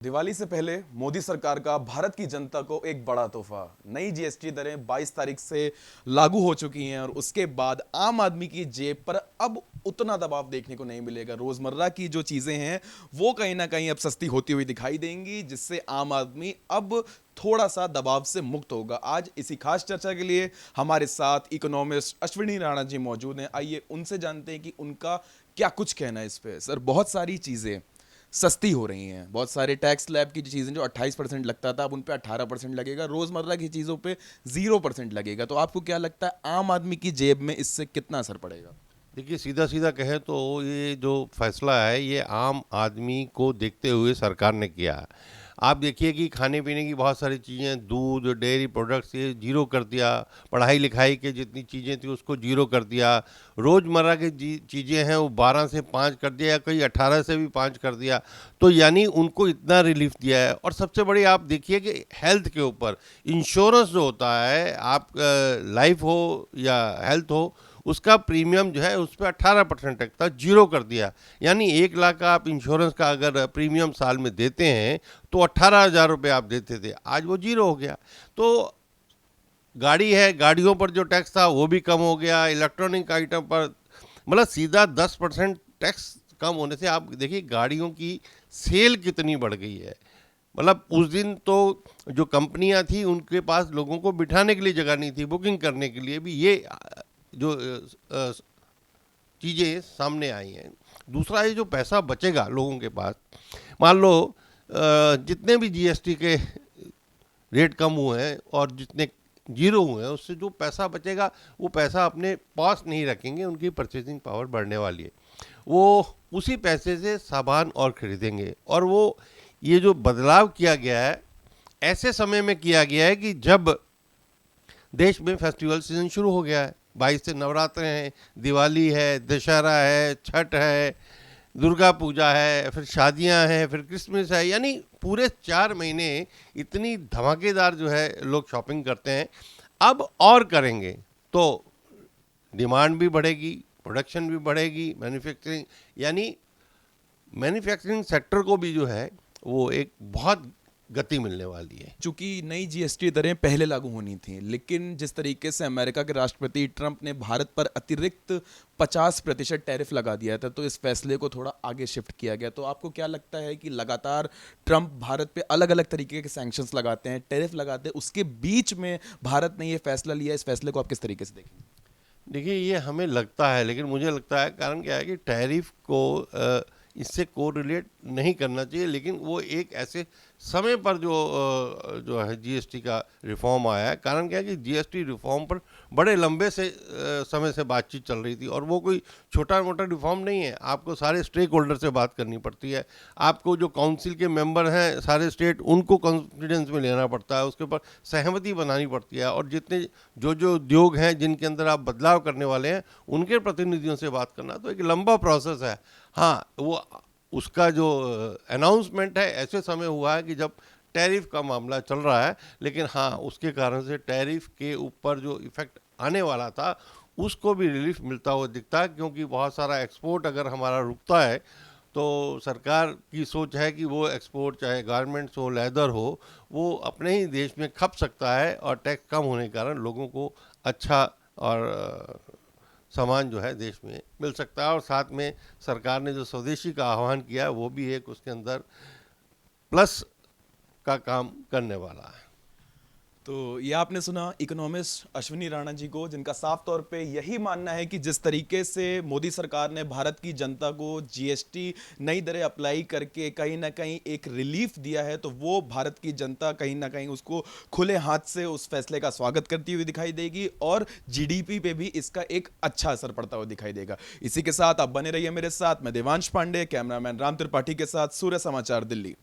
दिवाली से पहले मोदी सरकार का भारत की जनता को एक बड़ा तोहफा। नई जीएसटी दरें 22 तारीख से लागू हो चुकी हैं और उसके बाद आम आदमी की जेब पर अब उतना दबाव देखने को नहीं मिलेगा। रोजमर्रा की जो चीजें हैं वो कहीं ना कहीं अब सस्ती होती हुई दिखाई देंगी, जिससे आम आदमी अब थोड़ा सा दबाव से मुक्त होगा। आज इसी खास चर्चा के लिए हमारे साथ इकोनॉमिस्ट अश्विनी राणा जी मौजूद हैं। आइए उनसे जानते हैं कि उनका क्या कुछ कहना है इस पे। सर, बहुत सारी चीजें सस्ती हो रही हैं, बहुत सारे टैक्स स्लैब की चीज़ें जो 28% लगता था अब उन पे 18% लगेगा, रोज़मर्रा की चीज़ों पे 0% लगेगा। तो आपको क्या लगता है आम आदमी की जेब में इससे कितना असर पड़ेगा? देखिए, सीधा सीधा कहें तो ये जो फैसला है ये आम आदमी को देखते हुए सरकार ने किया है। आप देखिए कि खाने पीने की बहुत सारी चीज़ें, दूध, डेयरी प्रोडक्ट्स, ये जीरो कर दिया। पढ़ाई लिखाई के जितनी चीज़ें थी उसको जीरो कर दिया। रोज़मर्रा की चीज़ें हैं वो 12 से 5 कर दिया, या कहीं 18 से भी 5 कर दिया। तो यानी उनको इतना रिलीफ दिया है। और सबसे बड़ी आप देखिए कि हेल्थ के ऊपर इंश्योरेंस जो होता है, आप लाइफ हो या हेल्थ हो, उसका प्रीमियम जो है उस पर 18% तक था, जीरो कर दिया। यानी 1 लाख का आप इंश्योरेंस का अगर प्रीमियम साल में देते हैं तो 18,000 रुपये आप देते थे, आज वो जीरो हो गया। तो गाड़ी है, गाड़ियों पर जो टैक्स था वो भी कम हो गया। इलेक्ट्रॉनिक आइटम पर मतलब सीधा 10% टैक्स कम होने से आप देखिए गाड़ियों की सेल कितनी बढ़ गई है। मतलब उस दिन तो जो कंपनियां थी उनके पास लोगों को बिठाने के लिए जगह नहीं थी, बुकिंग करने के लिए भी ये जो चीज़ें सामने आई हैं। दूसरा, ये जो पैसा बचेगा लोगों के पास, मान लो जितने भी जीएसटी के रेट कम हुए हैं और जितने जीरो हुए हैं, उससे जो पैसा बचेगा वो पैसा अपने पास नहीं रखेंगे, उनकी परचेसिंग पावर बढ़ने वाली है। वो उसी पैसे से सामान और खरीदेंगे। और वो ये जो बदलाव किया गया है ऐसे समय में किया गया है कि जब देश में फेस्टिवल सीजन शुरू हो गया है। 22 से नवरात्र हैं, दिवाली है, दशहरा है, छठ है, दुर्गा पूजा है, फिर शादियां हैं, फिर क्रिसमस है। यानी पूरे 4 महीने इतनी धमाकेदार जो है लोग शॉपिंग करते हैं। अब और करेंगे तो डिमांड भी बढ़ेगी, प्रोडक्शन भी बढ़ेगी, मैन्युफैक्चरिंग, यानी मैन्युफैक्चरिंग सेक्टर को भी जो है वो एक बहुत गति मिलने वाली है। चूंकि नई जीएसटी दरें पहले लागू होनी थी, लेकिन जिस तरीके से अमेरिका के राष्ट्रपति ट्रंप ने भारत पर अतिरिक्त 50% टैरिफ लगा दिया था, तो इस फैसले को थोड़ा आगे शिफ्ट किया गया। तो आपको क्या लगता है कि लगातार ट्रंप भारत पे अलग अलग तरीके के सैंक्शंस लगाते हैं, टैरिफ लगाते हैं, उसके बीच में भारत ने ये फैसला लिया, इस फैसले को आप किस तरीके से देखेंगे? देखिए, ये हमें लगता है, लेकिन मुझे लगता है कारण क्या है कि टैरिफ को इससे कोरिलेट नहीं करना चाहिए। लेकिन वो एक ऐसे समय पर जो है जीएसटी का रिफॉर्म आया है। कारण क्या है कि जीएसटी रिफॉर्म पर बड़े लंबे से समय से बातचीत चल रही थी, और वो कोई छोटा मोटा रिफॉर्म नहीं है। आपको सारे स्टेक होल्डर से बात करनी पड़ती है, आपको जो काउंसिल के मेंबर हैं सारे स्टेट, उनको कॉन्फिडेंस में लेना पड़ता है, उसके ऊपर सहमति बनानी पड़ती है। और जितने जो उद्योग हैं जिनके अंदर आप बदलाव करने वाले हैं, उनके प्रतिनिधियों से बात करना तो एक लंबा प्रोसेस है। हाँ, वो उसका जो अनाउंसमेंट है ऐसे समय हुआ है कि जब टैरिफ का मामला चल रहा है। लेकिन हाँ, उसके कारण से टैरिफ के ऊपर जो इफेक्ट आने वाला था उसको भी रिलीफ मिलता हुआ दिखता है, क्योंकि बहुत सारा एक्सपोर्ट अगर हमारा रुकता है तो सरकार की सोच है कि वो एक्सपोर्ट, चाहे गारमेंट्स हो, लेदर हो, वो अपने ही देश में खप सकता है। और टैक्स कम होने के कारण लोगों को अच्छा और सामान जो है देश में मिल सकता है। और साथ में सरकार ने जो स्वदेशी का आह्वान किया है वो भी एक उसके अंदर प्लस का काम करने वाला है। तो ये आपने सुना इकोनॉमिस्ट अश्विनी राणा जी को, जिनका साफ तौर पे यही मानना है कि जिस तरीके से मोदी सरकार ने भारत की जनता को जीएसटी नई दरें अप्लाई करके कहीं ना कहीं एक रिलीफ दिया है, तो वो भारत की जनता कहीं ना कहीं उसको खुले हाथ से उस फैसले का स्वागत करती हुई दिखाई देगी और जीडीपी पे भी इसका एक अच्छा असर पड़ता हुआ दिखाई देगा। इसी के साथ आप बने रहिए मेरे साथ। मैं देवांश पांडे, कैमरामैन राम त्रिपाठी के साथ, सूर्य समाचार, दिल्ली।